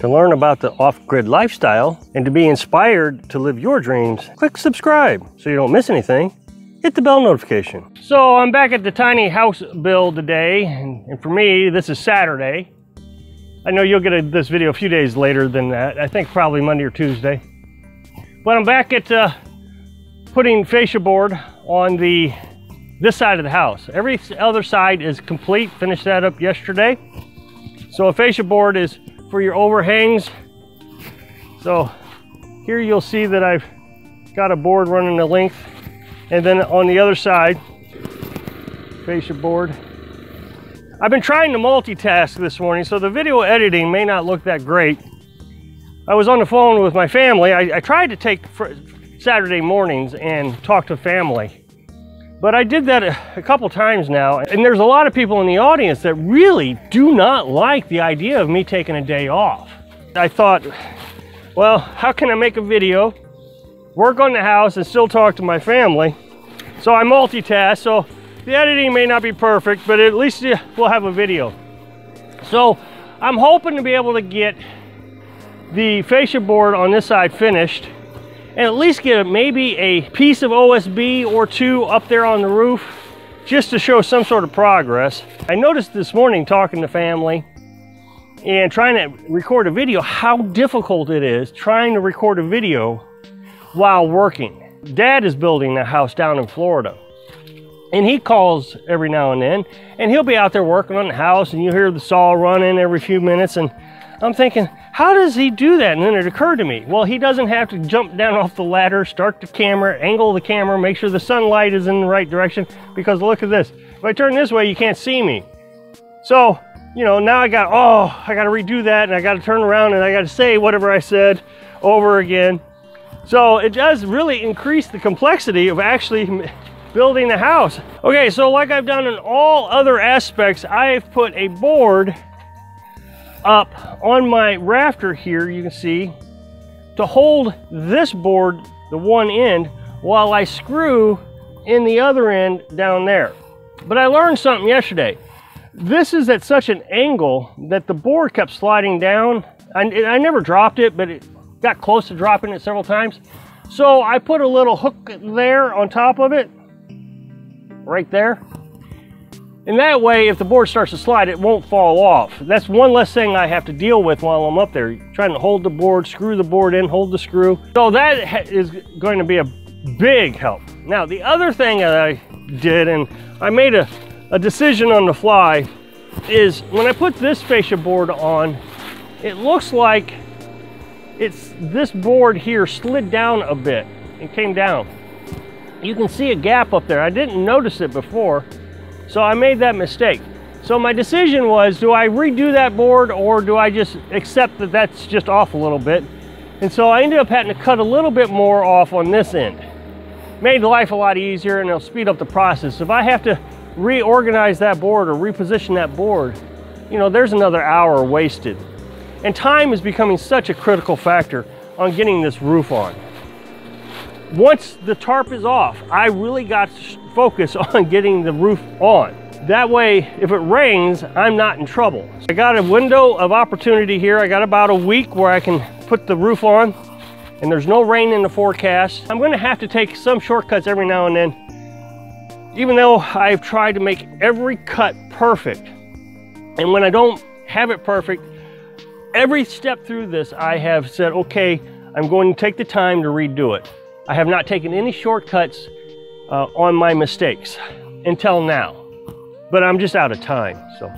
To learn about the off-grid lifestyle and to be inspired to live your dreams, click subscribe so you don't miss anything. Hit the bell notification. So I'm back at the tiny house build today, and for me, this is Saturday. I know you'll get this video a few days later than that. I think probably Monday or Tuesday. But I'm back at putting fascia board on this side of the house. Every other side is complete. Finished that up yesterday. So a fascia board is for your overhangs. So here you'll see that I've got a board running the length, and then on the other side, fascia board. I've been trying to multitask this morning, so the video editing may not look that great. I was on the phone with my family. I tried to take Saturday mornings and talk to family, but I did that a couple times now, and there's a lot of people in the audience that really do not like the idea of me taking a day off. I thought, well, how can I make a video, work on the house, and still talk to my family? So I multitask, so the editing may not be perfect, but at least we'll have a video. So I'm hoping to be able to get the fascia board on this side finished, and at least get maybe a piece of OSB or two up there on the roof, just to show some sort of progress. I noticed this morning talking to family and trying to record a video, how difficult it is trying to record a video while working. Dad is building a house down in Florida, and he calls every now and then, and he'll be out there working on the house, and you hear the saw running every few minutes, and I'm thinking, how does he do that? And then it occurred to me, well, he doesn't have to jump down off the ladder, start the camera, angle the camera, make sure the sunlight is in the right direction, because look at this. If I turn this way, you can't see me. So, you know, now I got to redo that, and I got to turn around, and I got to say whatever I said over again. So it does really increase the complexity of actually building a house. Okay, so like I've done in all other aspects, I've put a board up on my rafter here, you can see, to hold this board, the one end, while I screw in the other end down there. But I learned something yesterday. This is at such an angle that the board kept sliding down. I never dropped it, but it got close to dropping it several times. So I put a little hook there on top of it, right there. And that way, if the board starts to slide, it won't fall off. That's one less thing I have to deal with while I'm up there, trying to hold the board, screw the board in, hold the screw. So that is going to be a big help. Now, the other thing that I did, and I made a decision on the fly, is when I put this fascia board on, it looks like this board here slid down a bit and came down. You can see a gap up there. I didn't notice it before. So I made that mistake. So my decision was, do I redo that board, or do I just accept that that's just off a little bit? And so I ended up having to cut a little bit more off on this end. Made life a lot easier, and it'll speed up the process. If I have to reorganize that board or reposition that board, you know, there's another hour wasted. And time is becoming such a critical factor on getting this roof on. Once the tarp is off, I really got to focus on getting the roof on. That way, if it rains, I'm not in trouble. I got a window of opportunity here. I got about a week where I can put the roof on, and there's no rain in the forecast. I'm gonna have to take some shortcuts every now and then, even though I've tried to make every cut perfect. And when I don't have it perfect, every step through this, I have said, okay, I'm going to take the time to redo it. I have not taken any shortcuts on my mistakes until now, but I'm just out of time, so.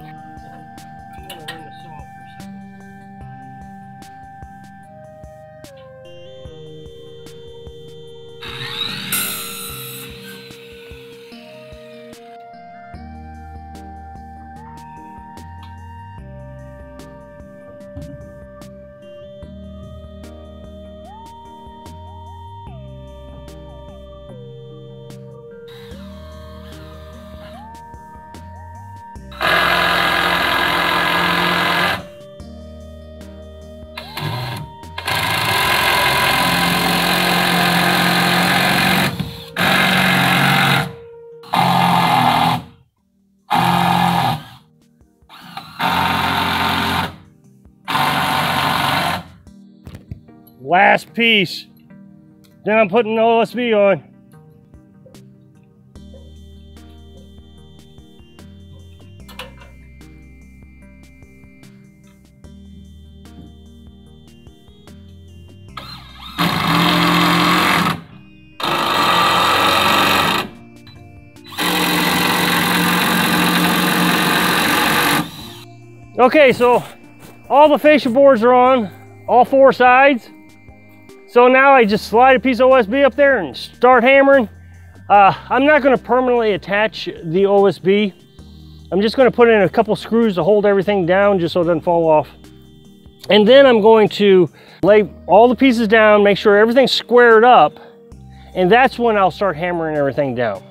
last piece. Then I'm putting the OSB on. Okay, so all the fascia boards are on, all 4 sides. So now I just slide a piece of OSB up there and start hammering. I'm not going to permanently attach the OSB. I'm just going to put in a couple screws to hold everything down just so it doesn't fall off. And then I'm going to lay all the pieces down, make sure everything's squared up, and that's when I'll start hammering everything down.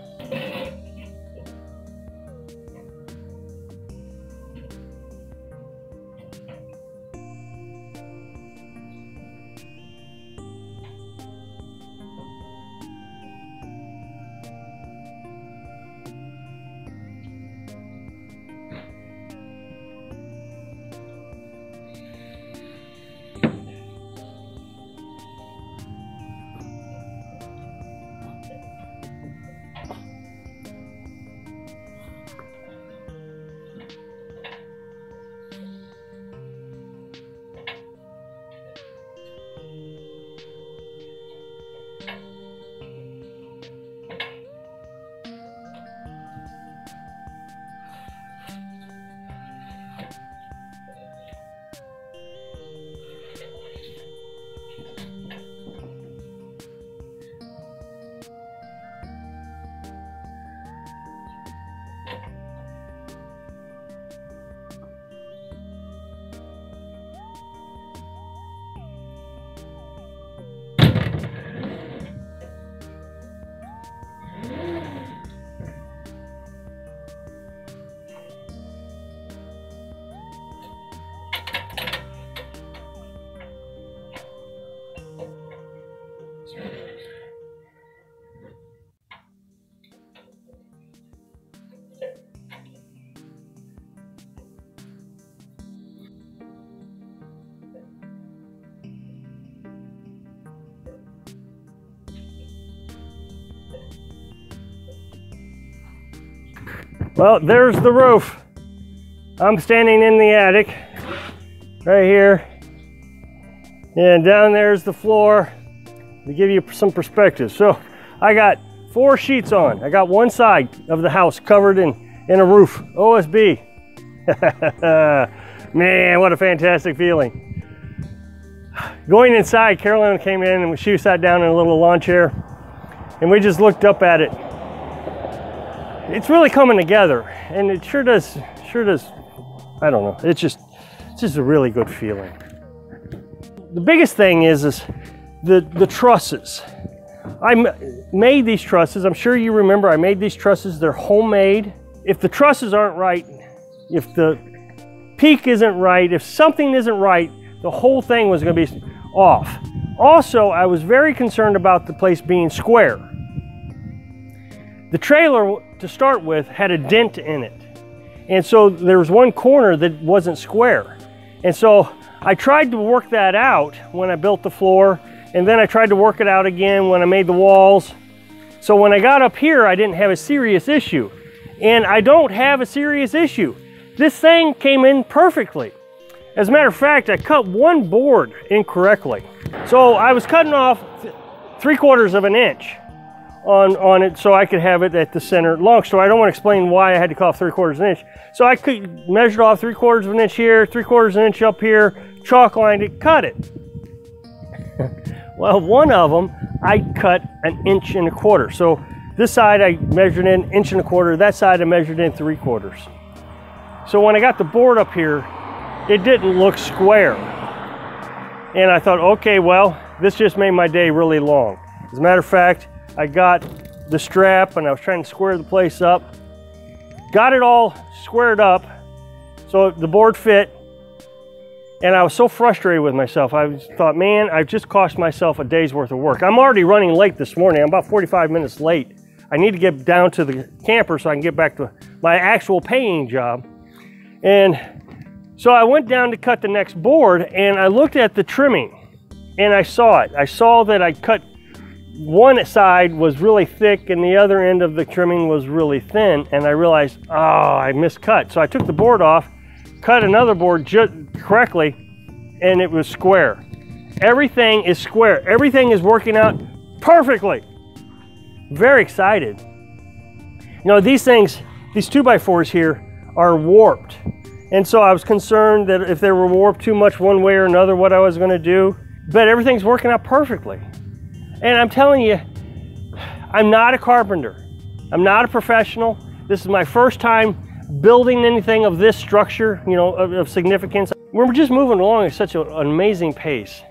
Well, there's the roof. I'm standing in the attic right here, and down there's the floor to give you some perspective. So I got 4 sheets on. I got one side of the house covered in a roof, OSB. Man, what a fantastic feeling. Going inside, Carolyn came in and she sat down in a little lawn chair, and we just looked up at it. It's really coming together, and it sure does, I don't know, it's just a really good feeling. The biggest thing is the trusses. I made these trusses. I'm sure you remember I made these trusses. They're homemade. If the trusses aren't right, if the peak isn't right, if something isn't right, the whole thing was going to be off. Also, I was very concerned about the place being square. The trailer, to start with, had a dent in it. And so there was one corner that wasn't square. And so I tried to work that out when I built the floor, and then I tried to work it out again when I made the walls. So when I got up here, I didn't have a serious issue. And I don't have a serious issue. This thing came in perfectly. As a matter of fact, I cut one board incorrectly. So I was cutting off 3/4 of an inch on it so I could have it at the center. Long story, I don't want to explain why I had to cut off 3/4 of an inch. So I could measure off 3/4 of an inch here, 3/4 of an inch up here, chalk lined it, cut it. Well, one of them I cut 1.25 inches. So this side I measured in 1.25 inches, that side I measured in 3/4. So when I got the board up here, it didn't look square. And I thought, okay, well, this just made my day really long. As a matter of fact, I got the strap and I was trying to square the place up. Got it all squared up so the board fit. And I was so frustrated with myself. I thought, man, I've just cost myself a day's worth of work. I'm already running late this morning. I'm about 45 minutes late. I need to get down to the camper so I can get back to my actual paying job. And so I went down to cut the next board and I looked at the trimming. and I saw it. I saw that I cut one side was really thick and the other end of the trimming was really thin, and I realized, oh, I miscut. So I took the board off, cut another board correctly, and it was square. Everything is square. Everything is working out perfectly. Very excited. You know, these things, these 2x4s here are warped. And so I was concerned that if they were warped too much one way or another, what I was going to do. But everything's working out perfectly. And I'm telling you, I'm not a carpenter. I'm not a professional. This is my first time building anything of this structure, you know, of significance. We're just moving along at such an amazing pace.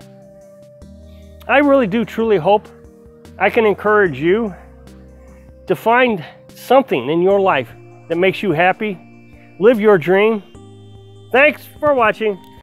I really do truly hope I can encourage you to find something in your life that makes you happy. Live your dream. Thanks for watching.